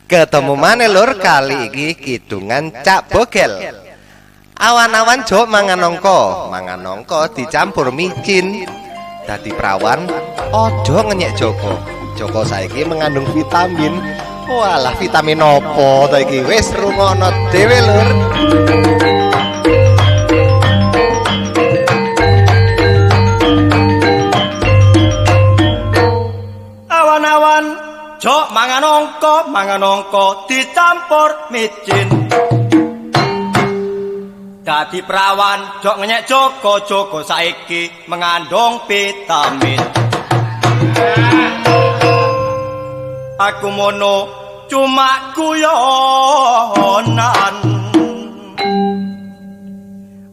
Ketemu maneh lur kali iki kidungan Cak Bogel. Awan-awan jok mangan nongko dicampur micin. Dadi prawan ojo ngenyek Joko. Joko saiki mengandung vitamin. Walah vitamin opo ta iki? Wis rungokno dhewe lur. Awan-awan jok mangan ongko dicampur micin. Dadi prawan jok ngenyek Joko saiki mengandung vitamin. Aku mono cuma guyonan.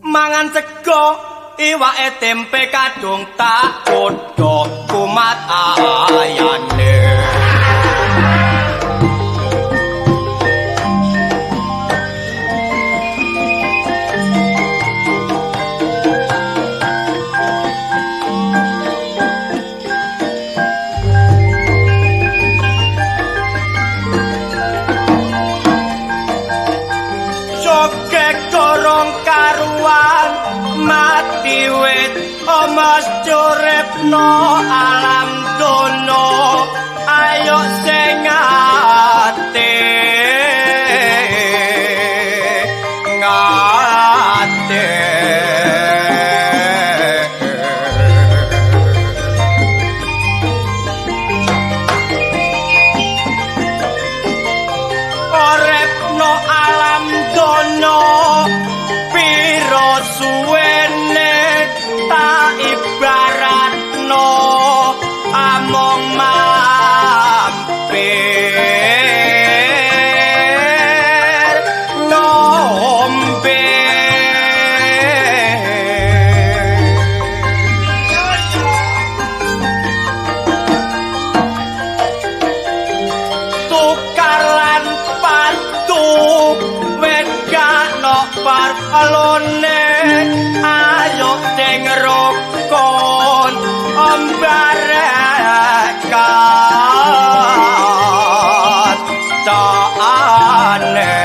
Mangan sego iwake tempe kadung tak kodho kumat ayane. Mati wit omas curipno alam dono ayo sing ngate orepno alam dono piro suwene tak ibaratno among mampir ngombe. Tukar lan patu wedano parlone ayo sing rukun ombarekan caane.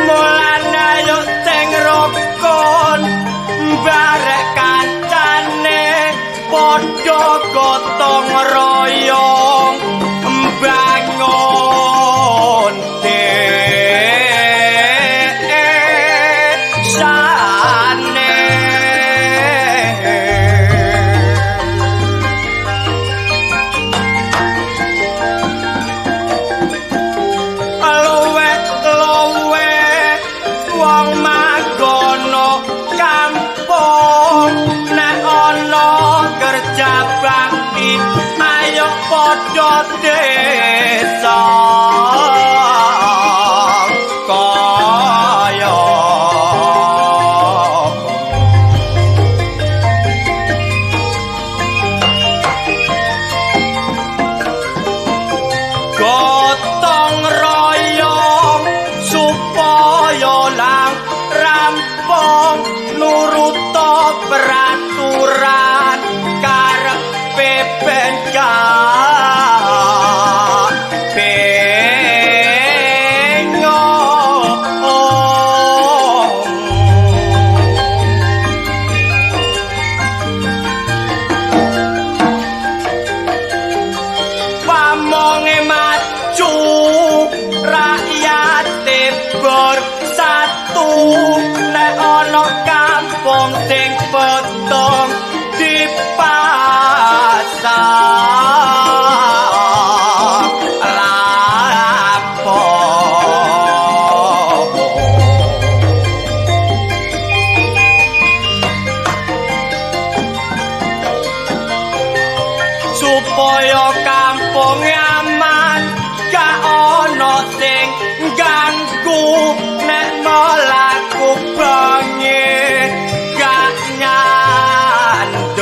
Mulane ayo sing rukun ombarekan caane padha gotong royong bangun desane. Luwe wong magono kampung nek ana kerja bakti ayo padha desa kaya gotong royong supaya lang rampung nuruta peraturan karepe ben pamonge maju rakyate bersatu nek ana kampung sing potong dipasang lapor supaya kampung aman gak ana sing ganggu nek mlaku bengi gak nyandong.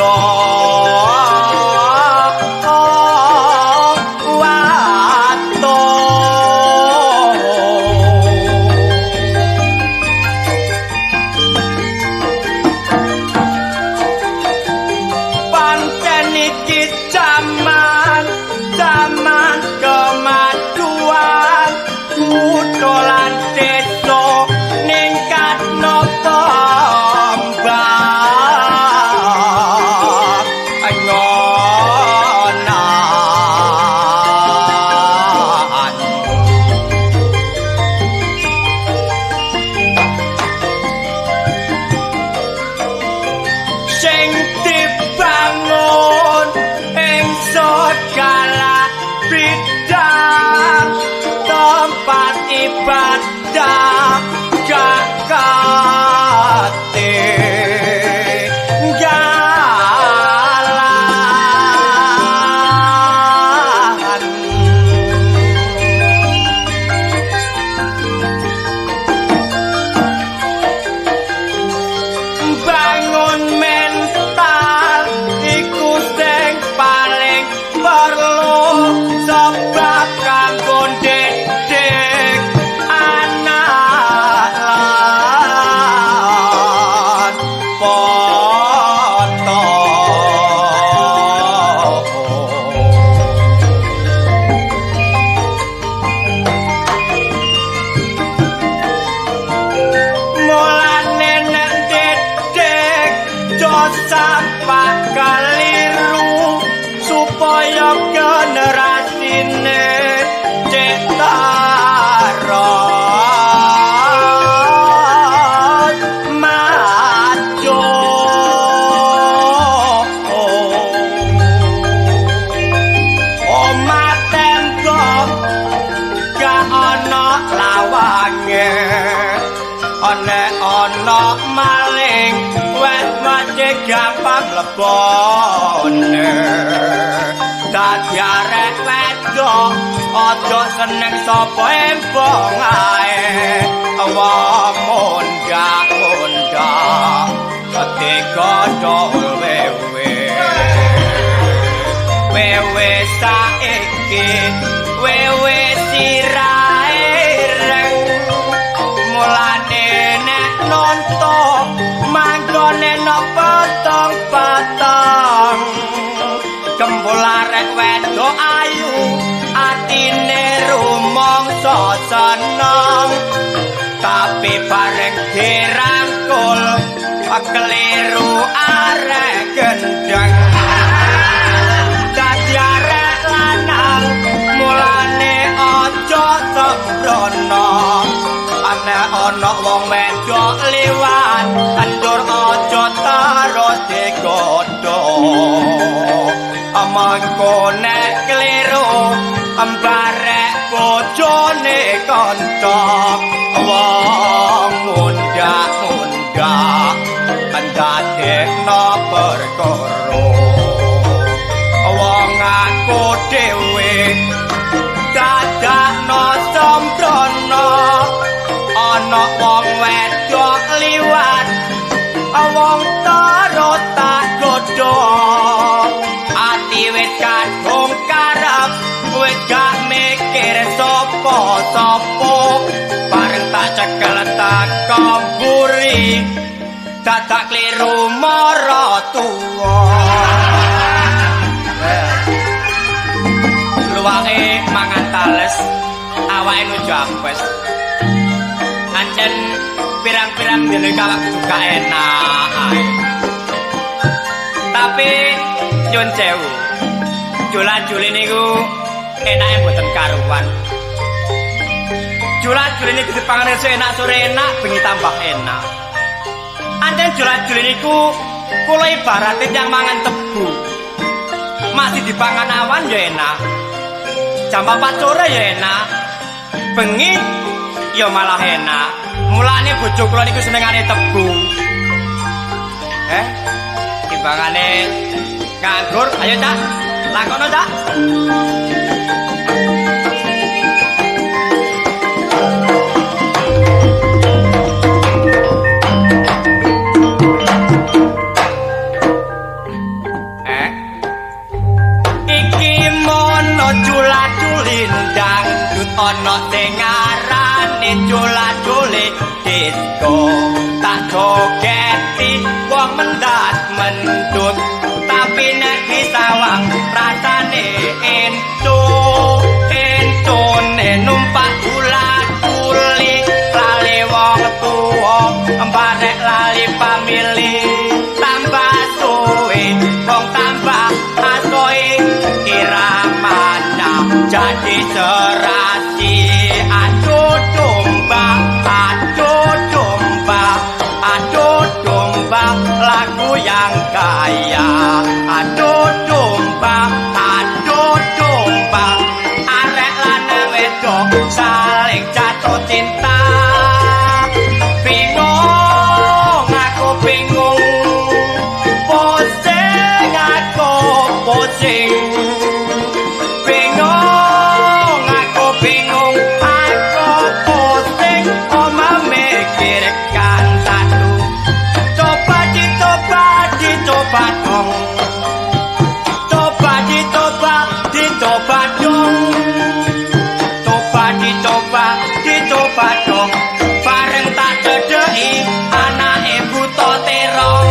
maling wes mati gampang lebone dadi arek wedok aja seneng sapa embong ae wong mundak-mundak ketika dol wewe saiki wewe sirahe reng mulane nek nonton manggone nok patang-patang kembul arek wedok ayu atine rumangsa seneng tapi bareng dirangkul keliru arek gendeng dadi arek lanang mulane aja sembrono ana wong wedok liwat andur aja terus digodho amangko nek keliru ambarek bojone kontok wong mundak-mundak ndadekno perkara wong aku dhewe dadakno sembrono ana wong wedok liwat wong tarot tak godho ati wis kadung karep wis gak mikir sapa-sapa bareng tak cekel tak kamburi dadak kliru maratuwa luwake mangan tales awake nu jampes ancen pirang-pirang dene kawak juga enak ae tapi nyun sewu jula-juli niku enake mboten karuan jula-juli niku dipangan esuk enak sore enak bengi tambah enak ancen jula-juli niku kula ibarate yang mangan tebu masih dipangan awan ya enak jam 4 sore ya enak bengi ya malah enak mulane bojo kula niku senengane tebu timbangane nganggur ayo cak lakono cak iki mono jula-julin dangdut ana sing arane jula-juli disco tak jogeti wong mendat mendut tapi nek disawang rasane entone numpak jula-juli lali wong tuwa barek lali pamilih tambah suwe wong tambah asoe iramana jadi serasi aduh domba lagu yang kaya aduh domba arek lanang wedok saling jatuh cinta bingung aku bingung pusing aku pusing bingung aku bingung aku pusing oma mikirkan satu coba dicoba dong coba dicoba dong coba dicoba dong bareng tak cedeki anake buta terong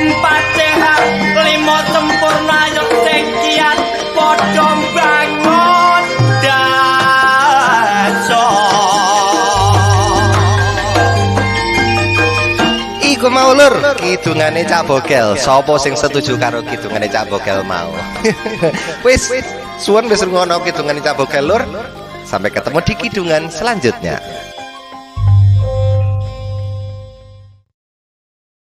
empat sehat lima sempurna yo sing kiat padha bangun daso iku mau lur kidungane Cak Bogel sapa sing setuju karo kidungane Cak Bogel mau wis suwun wis ngono kidungane Cak Bogel lur sampai ketemu di kidungan selanjutnya.